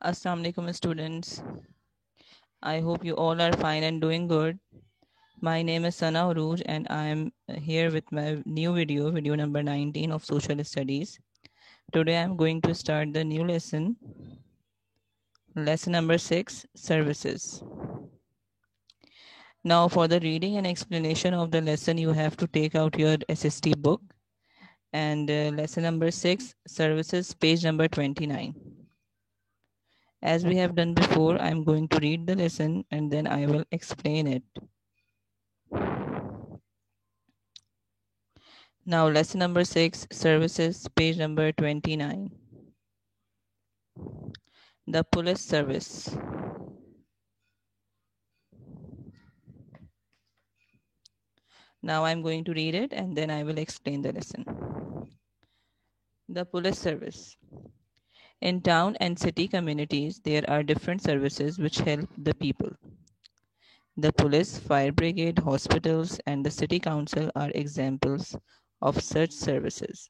Assalamu alaikum students. I hope you all are fine and doing good. My name is Sana Uruj and I am here with my new video number 19 of Social Studies. Today I am going to start the new lesson number 6, Services. Now for the reading and explanation of the lesson, you have to take out your SST book and lesson number 6, Services, page number 29. As we have done before, I am going to read the lesson and then I will explain it. Now lesson number 6, Services, page number 29. The Police Service. Now I'm going to read it and then I will explain the lesson. The Police Service. In town and city communities, there are different services which help the people. The police, fire brigade, hospitals, and the city council are examples of such services.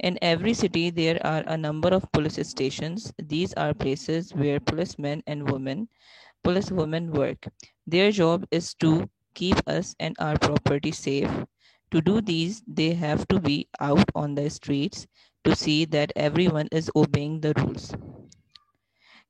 In every city there are a number of police stations. These are places where policemen and policewomen work. Their job is to keep us and our property safe. To do these, they have to be out on the streets to see that everyone is obeying the rules.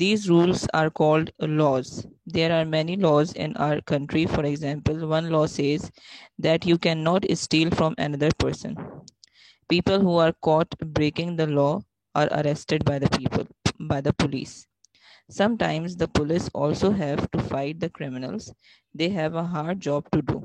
These rules are called laws. There are many laws in our country. For example, one law says that you cannot steal from another person. People who are caught breaking the law are arrested by the police. Sometimes the police also have to fight the criminals. They have a hard job to do.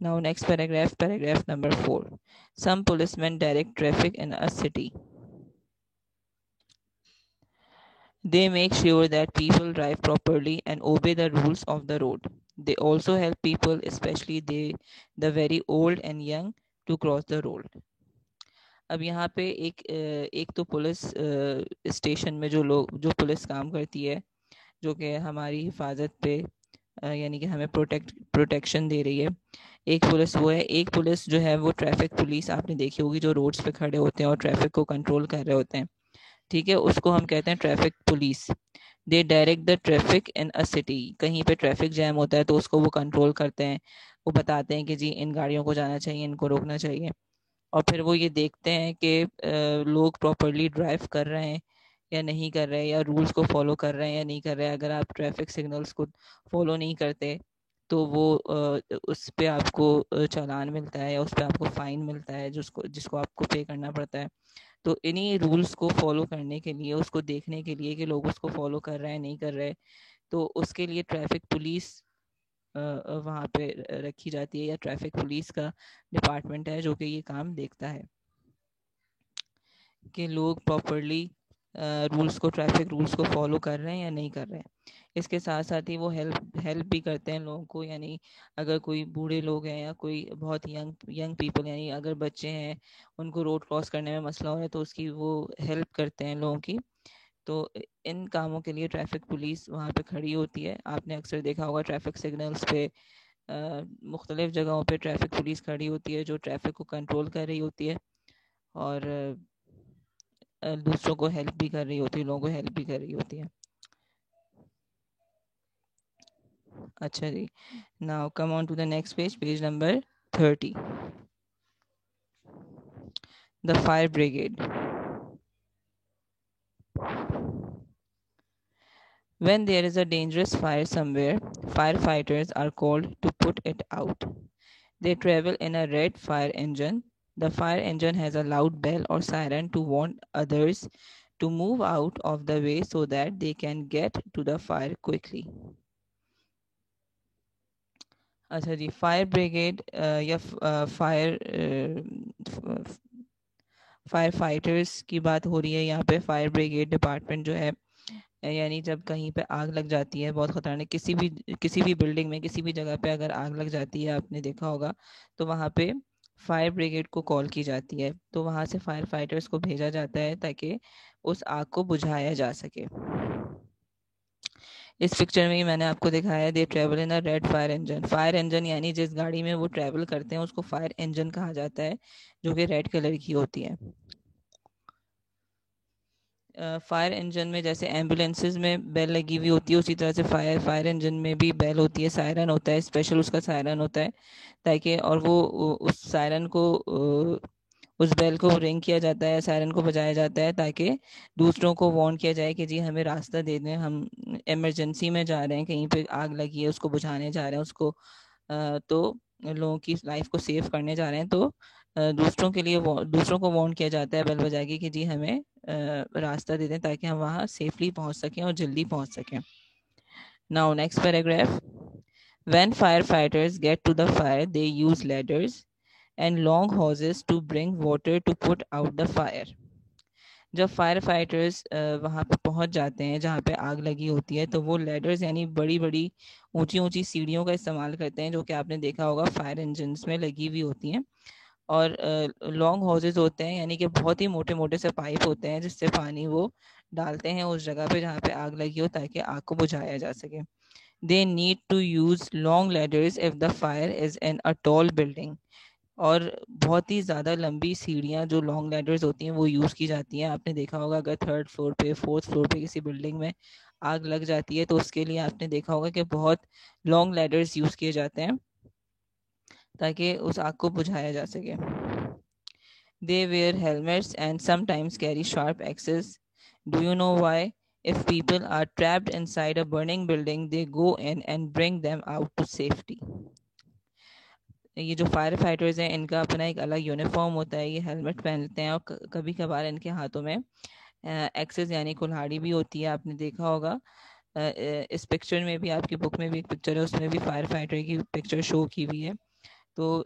Now next paragraph, paragraph number 4. Some policemen direct traffic in a city. They make sure that people drive properly and obey the rules of the road. They also help people, especially the very old and young, to cross the road. اب یہاں پہ ایک تو police station میں جو police کام کرتی ہے جو کہ ہماری حفاظت پہ یعنی کہ ہمیں پروٹیکشن دے رہی ہے، ایک پولیس وہ ہے. ایک پولیس جو ہے وہ ٹریفک پولیس آپ نے دیکھی ہوگی جو روڈز پہ کھڑے ہوتے ہیں اور ٹریفک کو کنٹرول کر رہے ہوتے ہیں. ٹھیک ہے، اس کو ہم کہتے ہیں traffic police. They direct the traffic in a city. کہیں پہ ٹریفک جیم ہوتا ہے تو اس کو وہ کنٹرول کرتے ہیں، وہ بتاتے ہیں کہ جی ان گاڑیوں کو جانا چاہیے، ان کو روکنا چاہیے. اور پھر وہ یہ دیکھتے ہیں کہ لوگ پراپرلی ڈرائیو کر رہے ہیں یا نہیں کر رہے، یا رولز کو فالو کر رہے ہیں یا نہیں کر رہے. اگر آپ ٹریفک سگنلز کو فالو نہیں کرتے تو وہ اس پہ آپ کو چالان ملتا ہے یا اس پہ آپ کو فائن ملتا ہے جس کو آپ کو پے کرنا پڑتا ہے. تو انہی رولز کو فالو کرنے کے لیے، اس کو دیکھنے کے لیے کہ لوگ اس کو فالو کر رہے ہیں نہیں کر رہے، تو اس کے لیے ٹریفک پولیس وہاں پہ رکھی جاتی ہے، یا ٹریفک پولیس کا ڈپارٹمنٹ ہے جو کہ یہ کام دیکھتا ہے کہ لوگ پراپرلی ٹریفک رولز کو فالو کر رہے ہیں یا نہیں کر رہے ہیں. اس کے ساتھ ساتھ ہی وہ ہیلپ بھی کرتے ہیں لوگوں کو، یعنی اگر کوئی بوڑھے لوگ ہیں یا کوئی بہت ینگ پیپل، یعنی اگر بچے ہیں ان کو روڈ کراس کرنے میں مسئلہ ہو رہا ہے تو اس کی وہ ہیلپ کرتے ہیں لوگوں کی. تو ان کاموں کے لیے ٹریفک پولیس وہاں پہ کھڑی ہوتی ہے. آپ نے اکثر دیکھا ہوگا ٹریفک سگنلز پہ مختلف جگہوں پہ ٹریفک پولیس کھڑی ہوتی ہے جو ٹریفک کو کنٹرول کر رہی ہوتی ہے اور دوسروں کو ہیلپ بھی کر رہی ہوتی ہے، لوگوں کو ہیلپ بھی کر رہی ہوتی ہے. اچھا جی، now come on to the next page number 30. The fire brigade. When there is a dangerous fire somewhere, firefighters are called to put it out. They travel in a red fire engine. The fire engine has a loud bell or siren to warn others to move out of the way so that they can get to the fire quickly. اچھا جی، fire brigade یا fire fighters کی بات ہو رہی ہے یہاں پہ. Fire brigade department جو ہے، یعنی جب کہیں پہ آگ لگ جاتی ہے بہت خطرناک، کسی بھی بلڈنگ میں کسی بھی جگہ پہ اگر آگ لگ جاتی ہے، آپ نے دیکھا ہوگا تو وہاں پہ فائر بریگیڈ کو کال کی جاتی ہے. تو وہاں سے فائر فائٹرز کو بھیجا جاتا ہے تاکہ اس آگ کو بجھایا جا سکے. اس پکچر میں ہی میں نے آپ کو دکھایا ہے they travel in red fire engine. Fire engine یعنی جس گاڑی میں وہ ٹریول کرتے ہیں اس کو فائر انجن کہا جاتا ہے جو کہ ریڈ کلر کی ہوتی ہے. فائر انجن میں جیسے ایمبولینسز میں بیل لگی ہوئی ہوتی ہے اسی طرح سے فائر انجن میں بھی بیل ہوتی ہے، سائرن ہوتا ہے، اسپیشل اس کا سائرن ہوتا ہے تاکہ، اور وہ اس سائرن کو اس بیل کو رنگ کیا جاتا ہے، سائرن کو بجایا جاتا ہے تاکہ دوسروں کو وارن کیا جائے کہ جی ہمیں راستہ دے دیں، ہم ایمرجنسی میں جا رہے ہیں، کہیں پہ آگ لگی ہے اس کو بجھانے جا رہے ہیں، اس کو تو لوگوں کی لائف کو سیو کرنے جا رہے ہیں. تو دوسروں کو وارن کیا جاتا ہے بیل بجا کے کہ جی ہمیں راستہ دے دیں تاکہ ہم وہاں سیفلی پہنچ سکیں اور جلدی پہنچ سکیں. Now next paragraph. When firefighters get to the fire, they use ladders and long hoses to bring water to put out the fire. جب فائر فائٹرز وہاں پہ پہنچ جاتے ہیں جہاں پہ آگ لگی ہوتی ہے تو وہ لیڈرز یعنی بڑی بڑی اونچی اونچی سیڑھیوں کا استعمال کرتے ہیں جو کہ آپ نے دیکھا ہوگا فائر انجنز میں لگی ہوئی ہوتی ہیں. اور لانگ ہاؤزز ہوتے ہیں یعنی کہ بہت ہی موٹے موٹے سے پائپ ہوتے ہیں جس سے پانی وہ ڈالتے ہیں اس جگہ پہ جہاں پہ آگ لگی ہو تاکہ آگ کو بجھایا جا سکے. They need to use long ladders if the fire is in a tall building. اور بہت ہی زیادہ لمبی سیڑھیاں جو لانگ لیڈرز ہوتی ہیں وہ یوز کی جاتی ہیں. آپ نے دیکھا ہوگا اگر 3rd فلور پہ 4th فلور پہ کسی بلڈنگ میں آگ لگ جاتی ہے تو اس کے لیے آپ نے دیکھا ہوگا کہ بہت لانگ لیڈرز یوز کیے جاتے ہیں تاکہ اس آگ کو بجھایا جا سکے. They wear helmets and sometimes carry sharp axes. Do you know why? If people are trapped inside a burning building, they go in and bring them out to safety. یہ جو فائر فائٹرز ہیں ان کا اپنا ایک الگ uniform ہوتا ہے، یہ ہیلمٹ پہنتے ہیں اور کبھی کبھار ان کے ہاتھوں میں ایکسز یعنی کلہاڑی بھی ہوتی ہے. آپ نے دیکھا ہوگا اس پکچر میں بھی، آپ کی بک میں بھی ایک پکچر ہے اس میں بھی فائر فائٹر کی پکچر شو کی ہوئی ہے. تو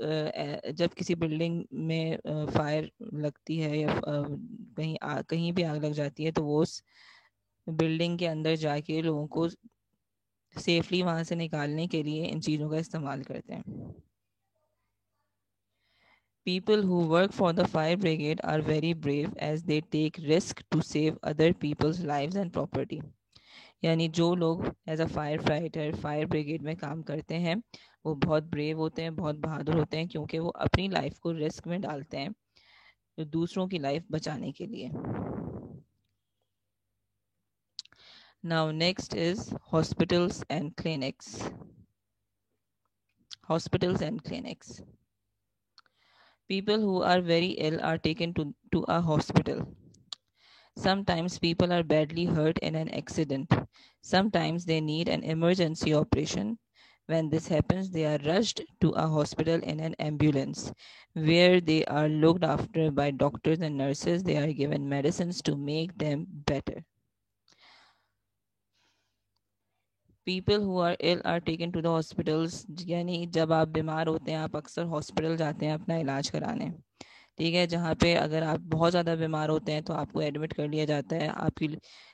جب کسی بلڈنگ میں فائر لگتی ہے یا کہیں بھی آگ لگ جاتی ہے تو وہ اس بلڈنگ کے اندر جا کے لوگوں کو سیفلی وہاں سے نکالنے کے لیے ان چیزوں کا استعمال کرتے ہیں. People who work for the fire brigade are very brave as they take risk to save other people's lives and property. یعنی جو لوگ as a fire fighter fire brigade میں کام کرتے ہیں وہ بہت بریو ہوتے ہیں, بہت بہادر ہوتے ہیں, کیونکہ وہ اپنی لائف کو رسک میں ڈالتے ہیں دوسروں کی لائف بچانے کے لیے. Now next is hospitals and clinics. Hospitals and clinics. People who are very ill are taken to a hospital. Sometimes people are badly hurt in an accident. Sometimes they need an emergency operation. When this happens, they are rushed to a hospital in an ambulance, where they are looked after by doctors and nurses. They are given medicines to make them better. People who are ill are taken to the hospitals. یعنی جب آپ بیمار ہوتے ہیں آپ اکثر hospital جاتے ہیں اپنا علاج کرانے, ٹھیک ہے, جہاں پہ اگر آپ بہت زیادہ بیمار ہوتے ہیں تو آپ کو ایڈمٹ کر لیا جاتا ہے, آپ کی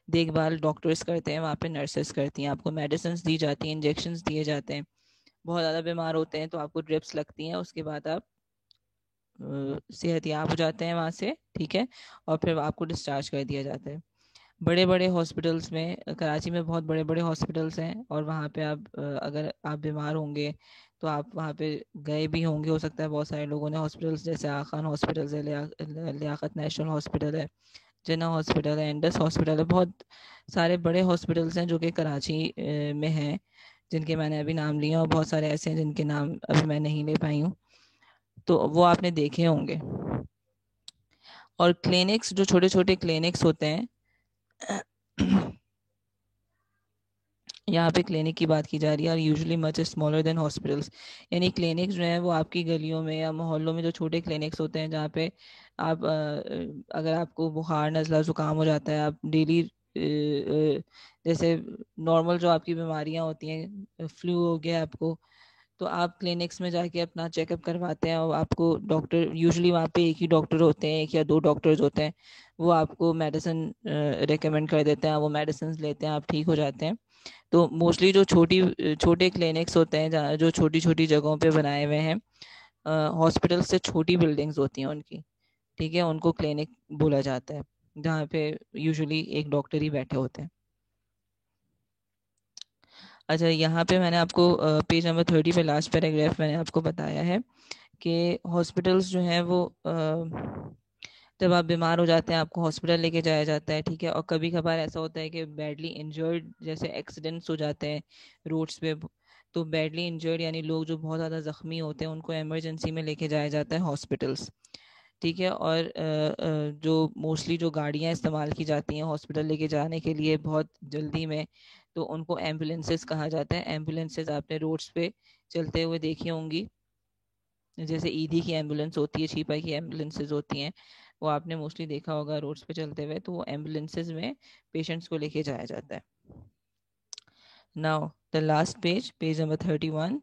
دیکھ بھال ڈاکٹرز کرتے ہیں, وہاں پہ نرسز کرتی ہیں, آپ کو میڈیسنز دی جاتی ہیں, انجیکشنز دیے جاتے ہیں. بہت زیادہ بیمار ہوتے ہیں تو آپ کو ڈرپس لگتی ہیں, اس کے بعد آپ صحت یاب ہو جاتے ہیں وہاں سے, ٹھیک ہے, اور پھر آپ کو ڈسچارج کر دیا جاتا ہے. بڑے بڑے ہاسپٹلس میں, کراچی میں بہت بڑے بڑے ہاسپٹلس ہیں, اور وہاں پہ آپ اگر آپ بیمار ہوں گے تو آپ وہاں پہ گئے بھی ہوں گے, ہو سکتا ہے بہت سارے لوگوں نے ہاسپٹلس جیسے آخان ہاسپٹل ہے, لیاقت نیشنل ہاسپٹل ہے, جنا ہاسپٹل ہے, انڈس ہاسپٹل ہے, بہت سارے بڑے ہاسپٹلس ہیں جو کہ کراچی میں ہیں, جن کے میں نے ابھی نام لیے, اور بہت سارے ایسے ہیں جن کے نام ابھی میں نہیں لے پائی ہوں, تو وہ آپ نے دیکھے ہوں گے. اور کلینکس, جو چھوٹے چھوٹے کلینکس ہوتے ہیں, یہاں پہ کلینک کی بات کی جا رہی ہے, اور usually much smaller than hospitals. یعنی کلینکس جو ہیں وہ آپ کی گلیوں میں یا محلوں میں جو چھوٹے کلینکس ہوتے ہیں, جہاں پہ آپ اگر آپ کو بخار نزلہ زکام ہو جاتا ہے, آپ ڈیلی جیسے نارمل جو آپ کی بیماریاں ہوتی ہیں, فلو ہو گیا آپ کو, تو آپ کلینکس میں جا کے اپنا چیک اپ کرواتے ہیں, اور آپ کو ڈاکٹر, یوزلی وہاں پہ ایک ہی ڈاکٹر ہوتے ہیں, ایک یا دو ڈاکٹرز ہوتے ہیں, وہ آپ کو میڈیسن ریکمینڈ کر دیتے ہیں, وہ میڈیسنز لیتے ہیں, آپ ٹھیک ہو جاتے ہیں. تو موسٹلی جو چھوٹے کلینکس ہوتے ہیں, جہاں جو چھوٹی چھوٹی جگہوں پہ بنائے ہوئے ہیں, ہاسپٹل سے چھوٹی بلڈنگز ہوتی ہیں ان کی, ٹھیک ہے, ان کو کلینک بولا جاتا ہے, جہاں پہ یوزلی ایک ڈاکٹر ہی بیٹھے ہوتے ہیں. اچھا, یہاں پہ میں نے آپ کو پیج نمبر 30 پہ لاسٹ پیراگراف میں نے آپ کو بتایا ہے کہ ہاسپٹلس جو ہیں وہ جب آپ بیمار ہو جاتے ہیں آپ کو ہاسپٹل لے کے جایا جاتا ہے, ٹھیک ہے, اور کبھی کبھار ایسا ہوتا ہے کہ بیڈلی انجرڈ جیسے ایکسیڈنٹس ہو جاتے ہیں روڈس پہ, تو بیڈلی انجرڈ یعنی لوگ جو بہت زیادہ زخمی ہوتے ہیں ان کو ایمرجنسی میں لے کے جایا جاتا ہے ہاسپٹلس, ٹھیک ہے. اور جو موسٹلی جو گاڑیاں استعمال کی جاتی ہیں ہاسپٹل لے کے جانے کے لیے بہت جلدی میں, تو ان کو ایمبولینسز کہا جاتا ہے. ایمبولینسز آپ نے روڈس پہ چلتے ہوئے دیکھی ہوں گی, جیسے ایدھی کی ایمبولینس ہوتی ہے, چھیپا کی ایمبولینسز ہوتی ہیں, وہ آپ نے موسٹلی دیکھا ہوگا روڈس پہ چلتے ہوئے, تو وہ ایمبولینسز میں پیشنٹس کو لے کے جایا جاتا ہے. Now the last page, page number 31.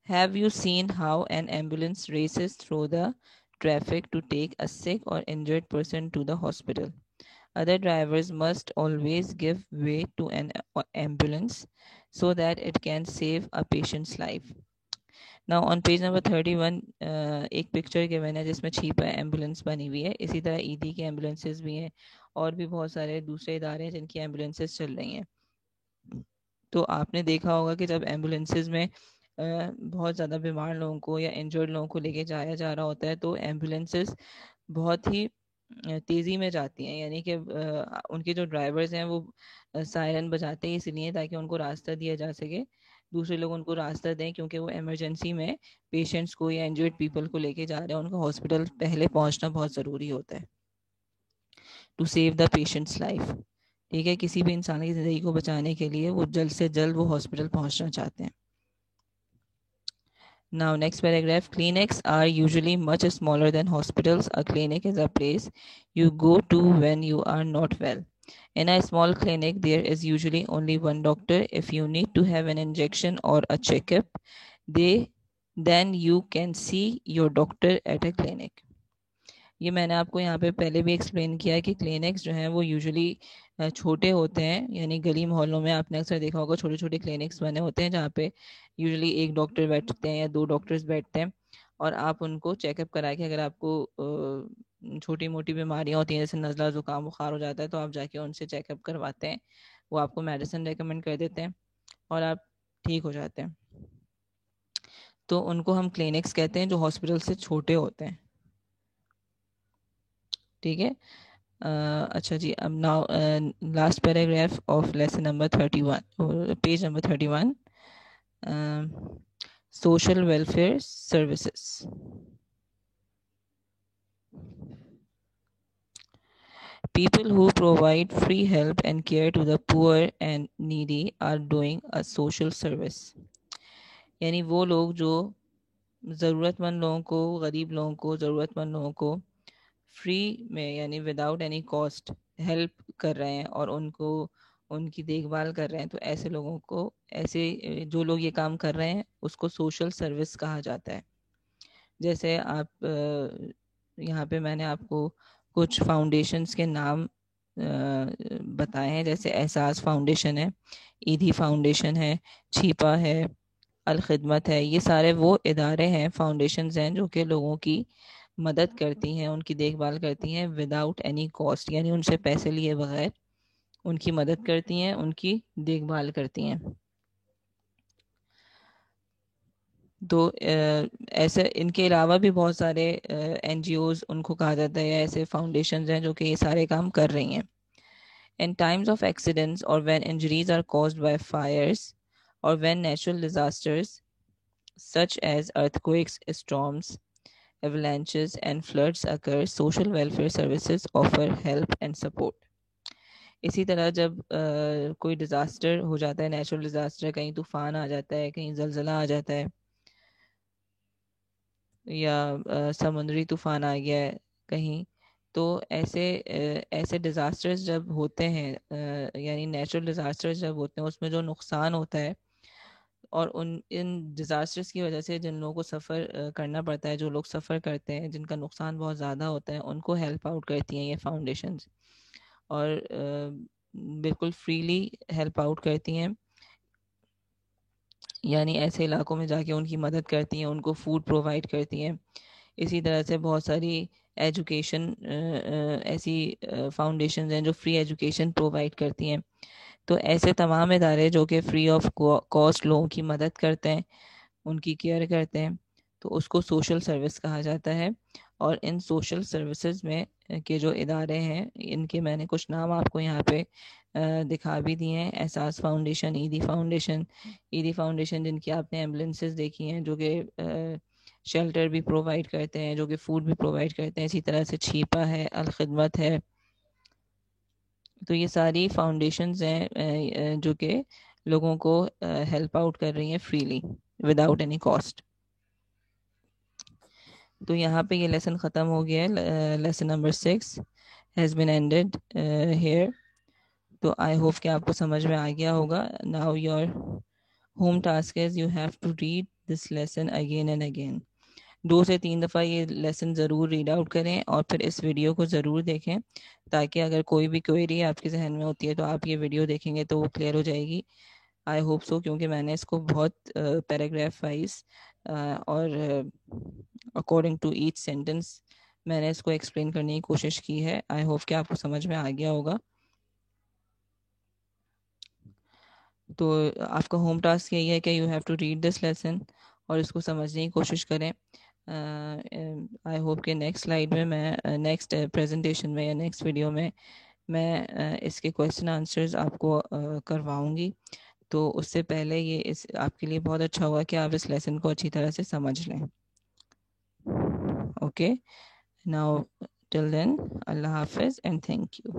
Have you seen how an ambulance races through the traffic to take a sick or injured person to the hospital? Other drivers must always give way to an ambulance so that it can save a patient's life. Now on page number 31 ایک picture کے میں نے جس میں Chhipa ambulance بنی ہوئی ہے, اسی طرح ایدھی کی ایمبولینسز بھی ہیں, اور بھی بہت سارے دوسرے ادارے ہیں جن کی ایمبولینسز چل رہی ہیں. تو آپ نے دیکھا ہوگا کہ جب ایمبولینسز میں بہت زیادہ بیمار لوگوں کو یا انجرڈ لوگوں کو لے کے جایا جا رہا ہوتا ہے, تو ایمبولینسز بہت ہی تیزی میں جاتی ہیں, یعنی کہ ان کے جو ڈرائیورز ہیں وہ سائرن بجاتے ہیں اس لیے تاکہ ان کو راستہ دیا جا سکے, دوسرے لوگ ان کو راستہ دیں, کیونکہ وہ ایمرجنسی میں پیشنٹس کو یا انجرڈ پیپل کو لے کے جا رہے ہیں, ان کو ہاسپٹل پہلے پہنچنا بہت ضروری ہوتا ہے to save the patients life, ٹھیک ہے, کسی بھی انسان کی زندگی کو بچانے کے لیے وہ جلد سے جلد وہ ہاسپٹل پہنچنا چاہتے ہیں. Now next paragraph, clinics are usually much smaller than hospitals. A clinic is a place you go to when you are not well. In a small clinic, there is usually only one doctor. If you need to have an injection or a checkup, then you can see your doctor at a clinic. یہ میں نے آپ کو یہاں پہ پہلے بھی explain کیا ہے کہ کلینکس جو ہیں وہ یوزلی چھوٹے ہوتے ہیں, یعنی گلی محلوں میں آپ نے اکثر دیکھا ہوگا چھوٹے چھوٹے کلینکس بنے ہوتے ہیں جہاں پہ یوزلی ایک ڈاکٹر بیٹھتے ہیں یا دو ڈاکٹرز بیٹھتے ہیں, اور آپ ان کو چیک اپ کرا کے اگر آپ کو چھوٹی موٹی بیماریاں ہوتی ہیں جیسے نزلہ زکام بخار ہو جاتا ہے تو آپ جا کے ان سے چیک اپ کرواتے ہیں, وہ آپ کو میڈیسن ریکمنڈ کر دیتے ہیں اور آپ ٹھیک ہو جاتے ہیں. تو ان کو ہم کلینکس کہتے ہیں جو ہاسپٹل سے چھوٹے ہوتے ہیں. ٹھیک ہے. اچھا جی, اب now last paragraph of lesson number 31, page number 31, social welfare services. People who provide free help and care to the poor and needy are doing a social service. یعنی وہ لوگ جو ضرورت مند لوگوں کو, غریب لوگوں کو, ضرورت مند لوگوں کو فری میں یعنی وداؤٹ اینی کاسٹ ہیلپ کر رہے ہیں اور ان کو ان کی دیکھ بھال کر رہے ہیں, تو ایسے لوگوں کو, ایسے جو لوگ یہ کام کر رہے ہیں اس کو سوشل سروس کہا جاتا ہے. جیسے آپ یہاں پہ میں نے آپ کو کچھ فاؤنڈیشنز کے نام بتائے ہیں, جیسے احساس فاؤنڈیشن ہے, ایدھی فاؤنڈیشن ہے, چھیپا ہے, الخدمت ہے. یہ سارے وہ ادارے ہیں, فاؤنڈیشنز ہیں جو کہ لوگوں کی مدد کرتی ہیں, ان کی دیکھ بھال کرتی ہیں وداؤٹ اینی کاسٹ, یعنی ان سے پیسے لیے بغیر ان کی مدد کرتی ہیں, ان کی دیکھ بھال کرتی ہیں. تو ایسے ان کے علاوہ بھی بہت سارے این جی اوز ان کو کہا جاتا ہے, یا ایسے فاؤنڈیشنز ہیں جو کہ یہ سارے کام کر رہی ہیں. In times of accidents or when injuries are caused by fires or when natural disasters such as earthquakes, storms, avalanches and floods occur, social welfare services offer help and support. اسی طرح جب کوئی ڈیزاسٹر ہو جاتا ہے, natural disaster, کہیں طوفان آ جاتا ہے, کہیں زلزلہ آ جاتا ہے, یا سمندری طوفان آ گیا ہے کہیں, تو ایسے ڈیزاسٹرز جب ہوتے ہیں, یعنی نیچرل ڈیزاسٹرز جب ہوتے ہیں اس میں جو نقصان ہوتا ہے, اور ان ڈیزاسٹرز کی وجہ سے جن لوگوں کو سفر کرنا پڑتا ہے, جو لوگ سفر کرتے ہیں, جن کا نقصان بہت زیادہ ہوتا ہے, ان کو ہیلپ آؤٹ کرتی ہیں یہ فاؤنڈیشنز, اور بالکل فریلی ہیلپ آؤٹ کرتی ہیں. یعنی ایسے علاقوں میں جا کے ان کی مدد کرتی ہیں, ان کو فوڈ پرووائڈ کرتی ہیں. اسی طرح سے بہت ساری ایجوکیشن ایسی فاؤنڈیشنز ہیں جو فری ایجوکیشن پرووائڈ کرتی ہیں. تو ایسے تمام ادارے جو کہ فری آف کاسٹ لوگوں کی مدد کرتے ہیں, ان کی کیئر کرتے ہیں, تو اس کو سوشل سروس کہا جاتا ہے. اور ان سوشل سروسز میں کے جو ادارے ہیں, ان کے میں نے کچھ نام آپ کو یہاں پہ دکھا بھی دیے ہیں. احساس foundation, Edhi foundation, Edhi foundation جن کی آپ نے ایمبولینسز دیکھی ہیں جو کہ شیلٹر بھی پرووائڈ کرتے ہیں, جو کہ فوڈ بھی پرووائڈ کرتے ہیں. اسی طرح سے چھیپا ہے, الخدمت ہے. تو یہ ساری فاؤنڈیشنز ہیں جو کہ لوگوں کو ہیلپ آؤٹ کر رہی ہیں فریلی وداؤٹ اینی کاسٹ. تو یہاں پہ یہ لیسن ختم ہو گیا ہے. Lesson number 6 has been ended here. تو آئی ہوپ کہ آپ کو سمجھ میں آ گیا ہوگا. Now your home task is you have to read this lesson again and again. 2 سے 3 دفعہ یہ لیسن ضرور ریڈ آؤٹ کریں, اور پھر اس ویڈیو کو ضرور دیکھیں, تاکہ اگر کوئی بھی کوئری آپ کے ذہن میں ہوتی ہے تو آپ یہ ویڈیو دیکھیں گے تو وہ کلیئر ہو جائے گی. آئی ہوپ سو, کیونکہ میں نے اس کو بہت پیراگراف وائز اور اکارڈنگ ٹو ایچ سینٹینس میں نے اس کو ایکسپلین کرنے کی کوشش کی ہے. آئی ہوپ کہ آپ کو سمجھ میں آ گیا ہوگا. تو آپ کا ہوم ٹاسک یہی ہے کہ you have to read this lesson اور اس کو سمجھنے کی کوشش کریں. آئی ہوپ کہ نیکسٹ سلائیڈ میں نیکسٹ پریزنٹیشن میں یا نیکسٹ ویڈیو میں اس کے کویشچن آنسرز آپ کو کرواؤں گی. تو اس سے پہلے یہ آپ کے لیے بہت اچھا ہوگا کہ آپ اس لیسن کو اچھی طرح سے سمجھ لیں. اوکے, ناؤ ٹل دین اللہ حافظ اینڈ تھینک یو.